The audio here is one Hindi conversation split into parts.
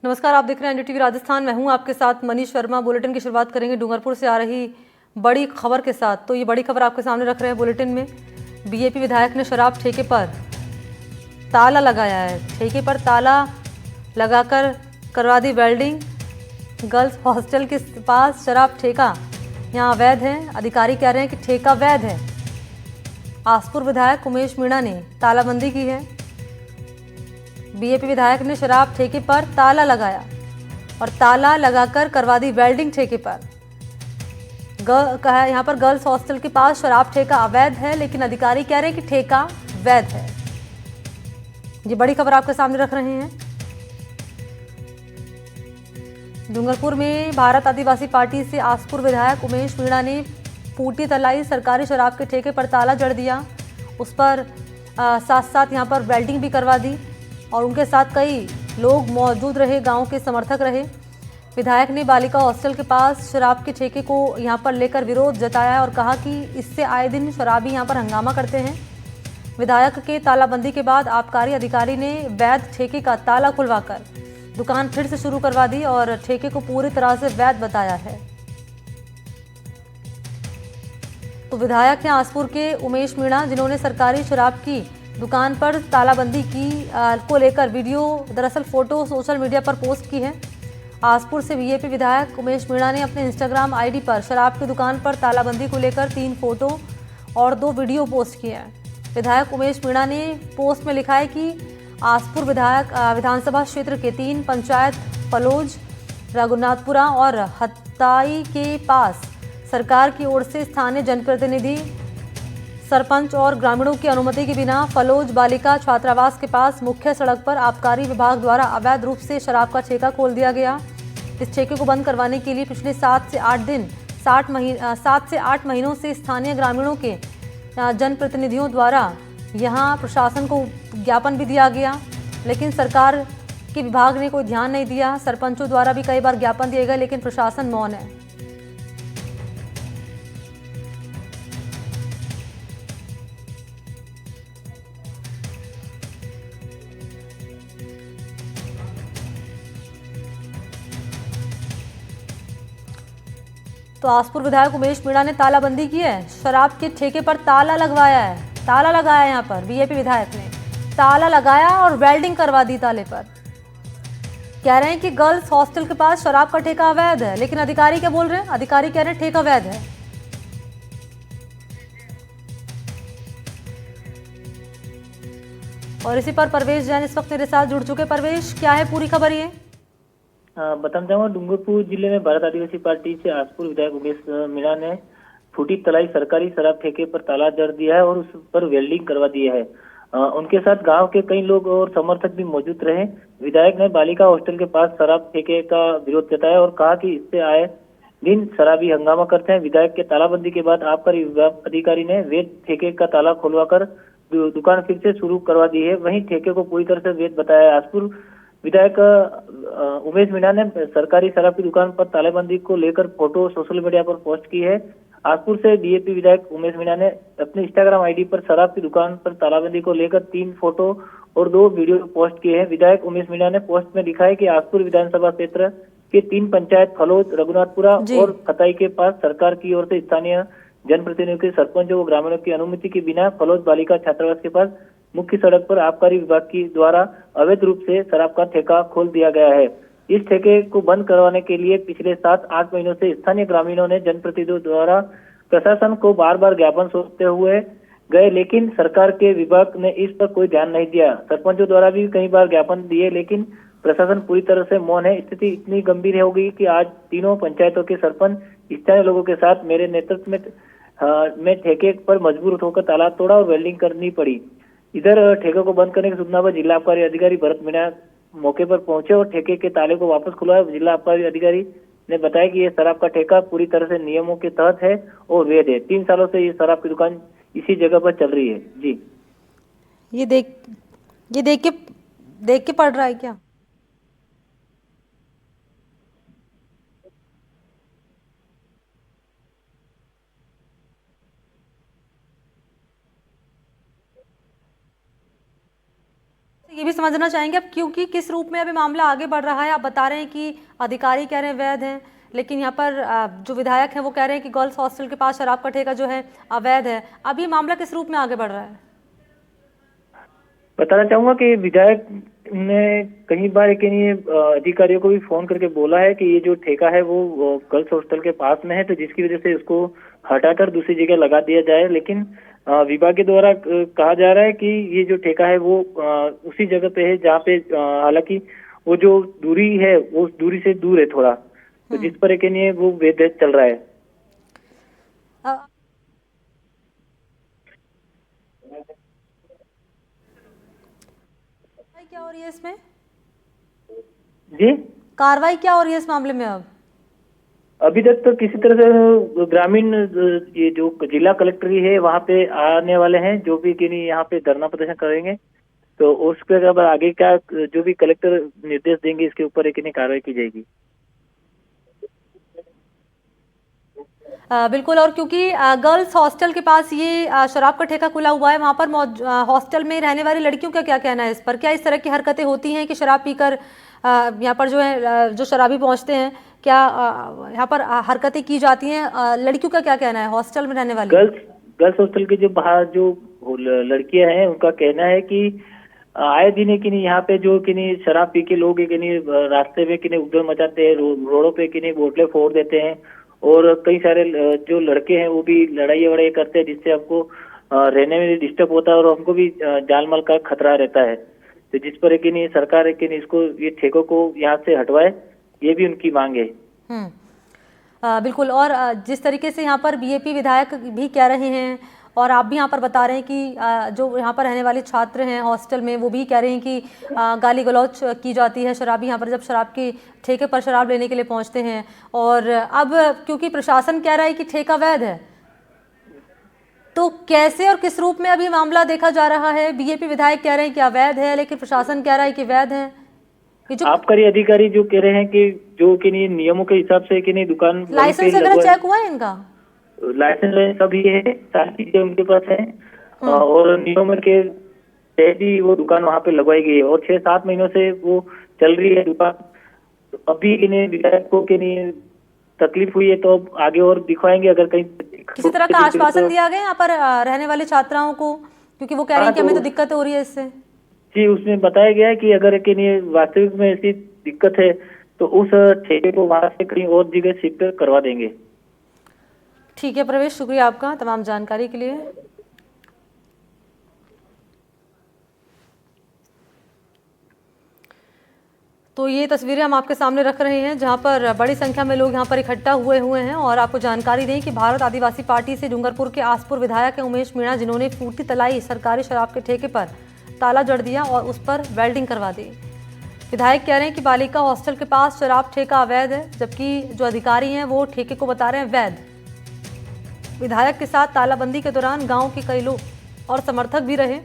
नमस्कार, आप देख रहे हैं एनडीटीवी राजस्थान। मैं हूं आपके साथ मनीष शर्मा। बुलेटिन की शुरुआत करेंगे डूंगरपुर से आ रही बड़ी खबर के साथ। तो ये बड़ी खबर आपके सामने रख रहे हैं बुलेटिन में। बीजेपी विधायक ने शराब ठेके पर ताला लगाया है। ठेके पर ताला लगाकर करवा दी वेल्डिंग। गर्ल्स हॉस्टल के पास शराब ठेका यहाँ अवैध है। अधिकारी कह रहे हैं कि ठेका वैध है। आसपुर विधायक उमेश मीणा ने तालाबंदी की है। बीजेपी विधायक ने शराब ठेके पर ताला लगाया और ताला लगाकर करवा दी वेल्डिंग। ठेके पर कहा यहाँ पर गर्ल्स हॉस्टल के पास शराब ठेका अवैध है, लेकिन अधिकारी कह रहे हैं कि ठेका वैध है। ये बड़ी खबर आपके सामने रख रहे हैं। डूंगरपुर में भारत आदिवासी पार्टी से आसपुर विधायक उमेश मीणा ने फूटी तलाई सरकारी शराब के ठेके पर ताला जड़ दिया। उस पर साथ साथ यहाँ पर वेल्डिंग भी करवा दी और उनके साथ कई लोग मौजूद रहे, गांव के समर्थक रहे। विधायक ने बालिका हॉस्टल के पास शराब के ठेके को यहां पर लेकर विरोध जताया और कहा कि इससे आए दिन शराबी यहां पर हंगामा करते हैं। विधायक के तालाबंदी के बाद आबकारी अधिकारी ने वैध ठेके का ताला खुलवाकर दुकान फिर से शुरू करवा दी और ठेके को पूरी तरह से वैध बताया है। तो विधायक हैं आसपुर के उमेश मीणा, जिन्होंने सरकारी शराब की दुकान पर तालाबंदी की को लेकर वीडियो, दरअसल फोटो सोशल मीडिया पर पोस्ट की है। आसपुर से बीजेपी विधायक उमेश मीणा ने अपने इंस्टाग्राम आईडी पर शराब की दुकान पर तालाबंदी को लेकर 3 फोटो और 2 वीडियो पोस्ट किए हैं। विधायक उमेश मीणा ने पोस्ट में लिखा है कि आसपुर विधानसभा क्षेत्र के 3 पंचायत फलोज, रघुनाथपुरा और हत्ताई के पास सरकार की ओर से स्थानीय जनप्रतिनिधि, सरपंच और ग्रामीणों की अनुमति के बिना फलोज बालिका छात्रावास के पास मुख्य सड़क पर आबकारी विभाग द्वारा अवैध रूप से शराब का ठेका खोल दिया गया। इस ठेके को बंद करवाने के लिए पिछले 7 से 8 महीनों से स्थानीय ग्रामीणों के जनप्रतिनिधियों द्वारा यहां प्रशासन को ज्ञापन भी दिया गया, लेकिन सरकार के विभाग ने कोई ध्यान नहीं दिया। सरपंचों द्वारा भी कई बार ज्ञापन दिए गए, लेकिन प्रशासन मौन है। तो आसपुर विधायक उमेश मीणा ने तालाबंदी की है, शराब के ठेके पर ताला लगवाया है। ताला लगाया यहाँ पर बीजेपी विधायक ने ताला लगाया और वेल्डिंग करवा दी ताले पर। कह रहे हैं कि गर्ल्स हॉस्टल के पास शराब का ठेका अवैध है, लेकिन अधिकारी क्या बोल रहे हैं? अधिकारी कह रहे हैं ठेका वैध है। और इसी पर परवेश जैन इस वक्त मेरे साथ जुड़ चुके। परवेश, क्या है पूरी खबर? ये बताना चाहूंगा, डूंगरपुर जिले में भारत आदिवासी पार्टी से आसपुर विधायक उमेश मीणा ने फूटी तलाई सरकारी शराब ठेके पर ताला जड़ दिया है और उस पर वेल्डिंग करवा दिया है। उनके साथ गांव के कई लोग और समर्थक भी मौजूद रहे। विधायक ने बालिका हॉस्टल के पास शराब ठेके का विरोध जताया और कहा कि इससे आए दिन शराबी हंगामा करते हैं। विधायक के तालाबंदी के बाद आबकारी विभाग अधिकारी ने वैध ठेके का ताला खोलवाकर दुकान फिर से शुरू करवा दी है। वहीं ठेके को पूरी तरह से वैध बताया है। आसपुर विधायक उमेश मीणा ने सरकारी शराब की दुकान पर तालाबंदी को लेकर फोटो सोशल मीडिया पर पोस्ट की है। आसपुर से बीजेपी विधायक उमेश मीणा ने अपने इंस्टाग्राम आईडी पर शराब की दुकान पर तालाबंदी को लेकर 3 फोटो और 2 वीडियो पोस्ट किए हैं। विधायक उमेश मीणा ने पोस्ट में लिखा है कि आसपुर विधानसभा क्षेत्र के 3 पंचायत फलोद, रघुनाथपुरा और खताई के पास सरकार की ओर से स्थानीय जनप्रतिनिधियों के, सरपंचों व ग्रामीणों की अनुमति के बिना फलोद बालिका छात्रावास के पास मुख्य सड़क पर आबकारी विभाग की द्वारा अवैध रूप से शराब का ठेका खोल दिया गया है। इस ठेके को बंद करवाने के लिए पिछले 7-8 महीनों से स्थानीय ग्रामीणों ने जनप्रतिनिधियों द्वारा प्रशासन को बार बार ज्ञापन सौंपते हुए गए, लेकिन सरकार के विभाग ने इस पर कोई ध्यान नहीं दिया। सरपंचों द्वारा भी कई बार ज्ञापन दिए, लेकिन प्रशासन पूरी तरह से मौन है। स्थिति इतनी गंभीर हो गई कि आज तीनों पंचायतों के सरपंच स्थानीय लोगों के साथ मेरे नेतृत्व में ठेके पर मजबूर होकर ताला तोड़ा और वेल्डिंग करनी पड़ी। इधर ठेके को बंद करने की सूचना पर जिला आबकारी अधिकारी भरत मीणा मौके पर पहुंचे और ठेके के ताले को वापस खुलवाया। जिला आबकारी अधिकारी ने बताया कि ये शराब का ठेका पूरी तरह से नियमों के तहत है और वैध है। 3 सालों से ये शराब की दुकान इसी जगह पर चल रही है। जी, ये देख के पढ़ रहा है क्या? ये भी समझना चाहेंगे अब, क्योंकि किस रूप में अभी मामला आगे बढ़ रहा है। आप बता रहे हैं कि अधिकारी कह रहे हैं वैध हैं, लेकिन यहाँ पर जो विधायक हैं वो कह रहे हैं कि गर्ल्स हॉस्टल के पास शराब का ठेका जो है अवैध है। अब ये मामला किस रूप में आगे बढ़ रहा है? बताना चाहूंगा कि विधायक ने कई बार के लिए अधिकारियों को भी फोन करके बोला है कि ये जो ठेका है वो गर्ल्स हॉस्टल के पास में है, तो जिसकी वजह से उसको हटाकर दूसरी जगह लगा दिया जाए। लेकिन विभाग के द्वारा कहा जा रहा है कि ये जो ठेका है वो उसी जगह पे है जहाँ पे हालांकि वो जो दूरी है वो उस दूरी से दूर है थोड़ा, तो जिस पर के लिए वो वैध चल रहा है। क्या हो रही है इसमें? जी, कार्रवाई क्या हो रही है इस मामले में? अब अभी तक तो किसी तरह से ग्रामीण ये जो जिला कलेक्टर ही है वहाँ पे आने वाले हैं, जो भी कि नहीं यहाँ पे धरना प्रदर्शन करेंगे, तो उस पर अब आगे क्या जो भी कलेक्टर निर्देश देंगे इसके ऊपर एक नहीं कार्रवाई की जाएगी। बिल्कुल, और क्योंकि गर्ल्स हॉस्टल के पास ये शराब का ठेका खुला हुआ है, वहाँ पर हॉस्टल में रहने वाली लड़कियों का क्या कहना है इस पर? क्या इस तरह की हरकतें होती हैं कि शराब पीकर यहाँ पर जो है जो शराबी पहुँचते हैं, क्या यहाँ पर हरकतें की जाती हैं? लड़कियों का क्या कहना है हॉस्टल में रहने वाली? गर्ल्स हॉस्टल के जो बाहर जो लड़कियां हैं उनका कहना है कि आए दिन है कि नहीं यहाँ पे जो कि नहीं शराब पी के लोग कि नहीं रास्ते में कि नहीं उपद्रव मचाते हैं, रोडों पे कि नहीं बोतलें फोड़ देते हैं, और कई सारे जो लड़के हैं वो भी लड़ाई वड़ाई करते हैं, जिससे हमको रहने में डिस्टर्ब होता है और हमको भी जान माल का खतरा रहता है। तो जिस पर कि नहीं सरकार है कि नहीं इसको ये ठेकों को यहाँ से हटवाए, ये भी उनकी मांग है। बिल्कुल, और जिस तरीके से यहाँ पर बीजेपी विधायक भी कह रहे हैं और आप भी यहाँ पर बता रहे हैं कि जो यहाँ पर रहने वाले छात्र हैं हॉस्टल में वो भी कह रहे हैं कि गाली गलौच की जाती है शराबी यहाँ पर जब शराब के ठेके पर शराब लेने के लिए पहुँचते हैं। और अब क्योंकि प्रशासन कह रहा है कि ठेका वैध है, तो कैसे और किस रूप में अभी मामला देखा जा रहा है? बीजेपी विधायक कह रहे हैं कि अवैध है, लेकिन प्रशासन कह रहा है कि वैध है। जो आबकारी अधिकारी जो कह रहे हैं कि जो कि नहीं नियमों के हिसाब से कि नहीं दुकान लाइसेंस वगैरह चेक हुआ है इनका? लाइसेंस सब ही है, सारी चीजें उनके पास है और नियमों के तहत ही वो दुकान वहाँ पे लगवाई गई है और 6-7 महीनों से वो चल रही है दुकान। अभी इन्हें विधायक को कि नहीं तकलीफ हुई है तो अब आगे और दिखवाएंगे अगर कहीं किसी तरह का आश्वासन दिया गया यहाँ पर रहने वाले छात्राओं को, क्योंकि वो कह रहे हैं कि हमें तो दिक्कत हो रही है इससे? जी, उसमें बताया गया है कि अगर कि नहीं वास्तविक में ऐसी दिक्कत है तो उस ठेके को वहां से कहीं और जगह शिफ्ट करवा देंगे। ठीक है प्रवेश, शुक्रिया आपका तमाम जानकारी के लिए। तो ये तस्वीरें हम आपके सामने रख रहे हैं जहां पर बड़ी संख्या में लोग यहां पर इकट्ठा हुए हैं। और आपको जानकारी दें कि भारत आदिवासी पार्टी से डूंगरपुर के आसपुर विधायक हैं उमेश मीणा, जिन्होंने फूटी तलाई सरकारी शराब के ठेके पर ताला जड़ दिया और उस पर वेल्डिंग करवा दी। विधायक कह रहे हैं कि बालिका हॉस्टल के पास शराब ठेका अवैध है, जबकि जो अधिकारी हैं वो ठेके को बता रहे हैं वैध। विधायक के साथ तालाबंदी के दौरान गांव के कई लोग और समर्थक भी रहे।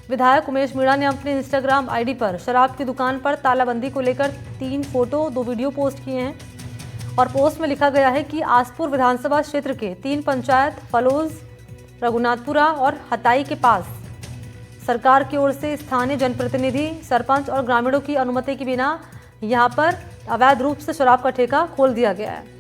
विधायक उमेश मीणा ने अपने इंस्टाग्राम आईडी पर शराब की दुकान पर तालाबंदी को लेकर 3 फोटो 2 वीडियो पोस्ट किए हैं और पोस्ट में लिखा गया है कि आसपुर विधानसभा क्षेत्र के 3 पंचायत फलोज, रघुनाथपुरा और हताई के पास सरकार की ओर से स्थानीय जनप्रतिनिधि, सरपंच और ग्रामीणों की अनुमति के बिना यहां पर अवैध रूप से शराब का ठेका खोल दिया गया है।